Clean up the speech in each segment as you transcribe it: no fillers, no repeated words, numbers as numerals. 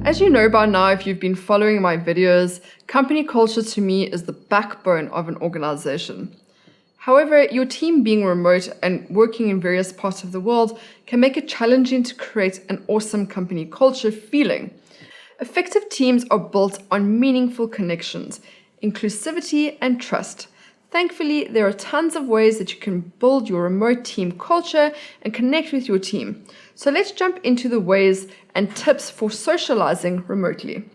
As you know by now, if you've been following my videos, company culture to me is the backbone of an organization. However, your team being remote and working in various parts of the world can make it challenging to create an awesome company culture feeling. Effective teams are built on meaningful connections, inclusivity, and trust. Thankfully, there are tons of ways that you can build your remote team culture and connect with your team. So let's jump into the ways and tips for socializing remotely.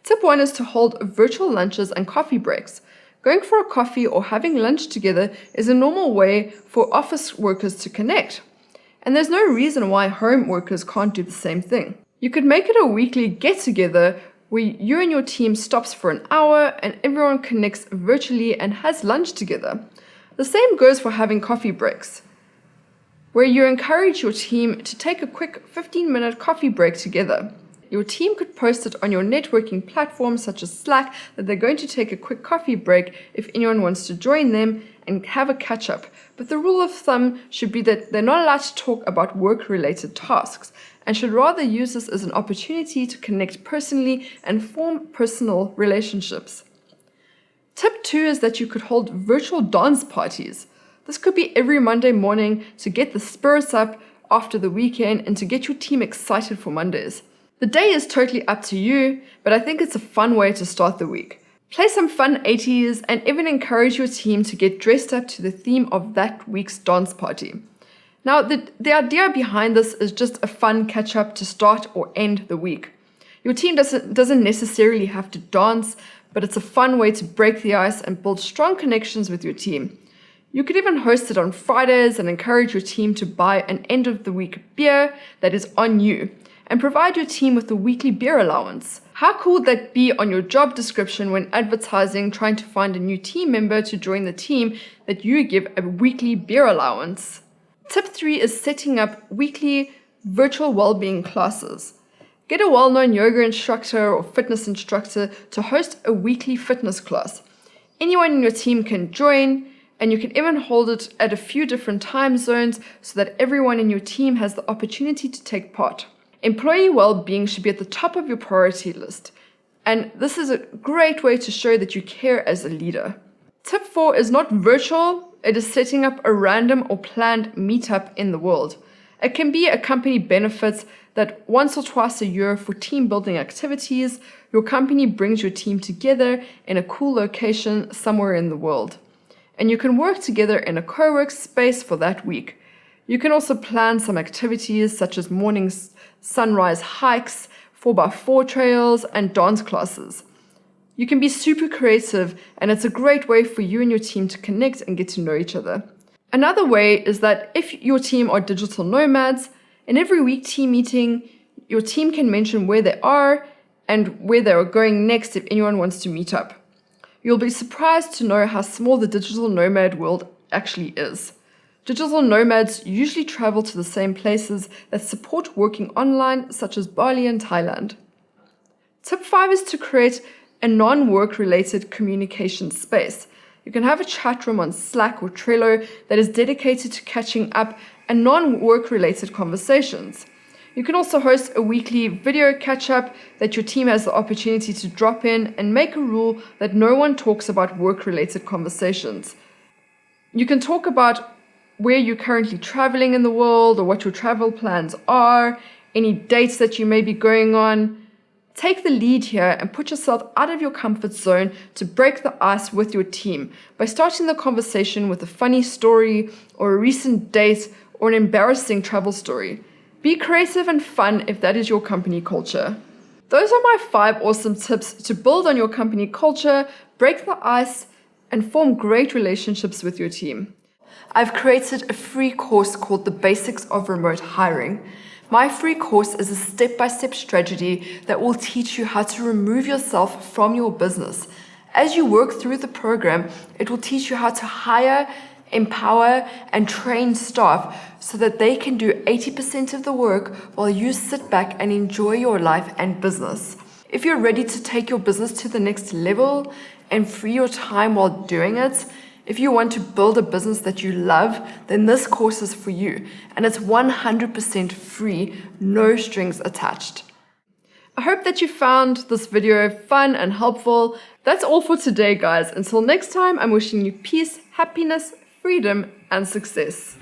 Tip 1 is to hold virtual lunches and coffee breaks. Going for a coffee or having lunch together is a normal way for office workers to connect. And there's no reason why home workers can't do the same thing. You could make it a weekly get-together where you and your team stops for an hour and everyone connects virtually and has lunch together. The same goes for having coffee breaks, where you encourage your team to take a quick 15-minute coffee break together. Your team could post it on your networking platforms such as Slack that they're going to take a quick coffee break if anyone wants to join them and have a catch-up. But the rule of thumb should be that they're not allowed to talk about work-related tasks and should rather use this as an opportunity to connect personally and form personal relationships. Tip 2 is that you could hold virtual dance parties. This could be every Monday morning to get the spirits up after the weekend and to get your team excited for Mondays. The day is totally up to you, but I think it's a fun way to start the week. Play some fun 80s and even encourage your team to get dressed up to the theme of that week's dance party. Now, the idea behind this is just a fun catch-up to start or end the week. Your team doesn't necessarily have to dance, but it's a fun way to break the ice and build strong connections with your team. You could even host it on Fridays and encourage your team to buy an end-of-the-week beer that is on you, and provide your team with a weekly beer allowance. How cool would that be on your job description when advertising, trying to find a new team member to join the team, that you give a weekly beer allowance? Tip 3 is setting up weekly virtual well-being classes. Get a well-known yoga instructor or fitness instructor to host a weekly fitness class. Anyone in your team can join, and you can even hold it at a few different time zones so that everyone in your team has the opportunity to take part. Employee well-being should be at the top of your priority list, and this is a great way to show that you care as a leader. Tip 4 is not virtual, it is setting up a random or planned meetup in the world. It can be a company benefits that once or twice a year for team building activities, your company brings your team together in a cool location somewhere in the world. And you can work together in a co-work space for that week. You can also plan some activities such as morning sunrise hikes, 4x4 trails, and dance classes. You can be super creative, and it's a great way for you and your team to connect and get to know each other. Another way is that if your team are digital nomads, in every week team meeting, your team can mention where they are and where they are going next if anyone wants to meet up. You'll be surprised to know how small the digital nomad world actually is. Digital nomads usually travel to the same places that support working online, such as Bali and Thailand. Tip 5 is to create a non-work related communication space. You can have a chat room on Slack or Trello that is dedicated to catching up and non-work related conversations. You can also host a weekly video catch-up that your team has the opportunity to drop in and make a rule that no one talks about work-related conversations. You can talk about where you're currently traveling in the world or what your travel plans are, any dates that you may be going on. Take the lead here and put yourself out of your comfort zone to break the ice with your team by starting the conversation with a funny story or a recent date or an embarrassing travel story. Be creative and fun if that is your company culture. Those are my 5 awesome tips to build on your company culture, break the ice, and form great relationships with your team. I've created a free course called The Basics of Remote Hiring. My free course is a step-by-step strategy that will teach you how to remove yourself from your business. As you work through the program, it will teach you how to hire, empower, and train staff so that they can do 80% of the work while you sit back and enjoy your life and business. If you're ready to take your business to the next level and free your time while doing it, if you want to build a business that you love, then this course is for you, and it's 100% free, no strings attached. I hope that you found this video fun and helpful. That's all for today, guys. Until next time, I'm wishing you peace, happiness, freedom, and success.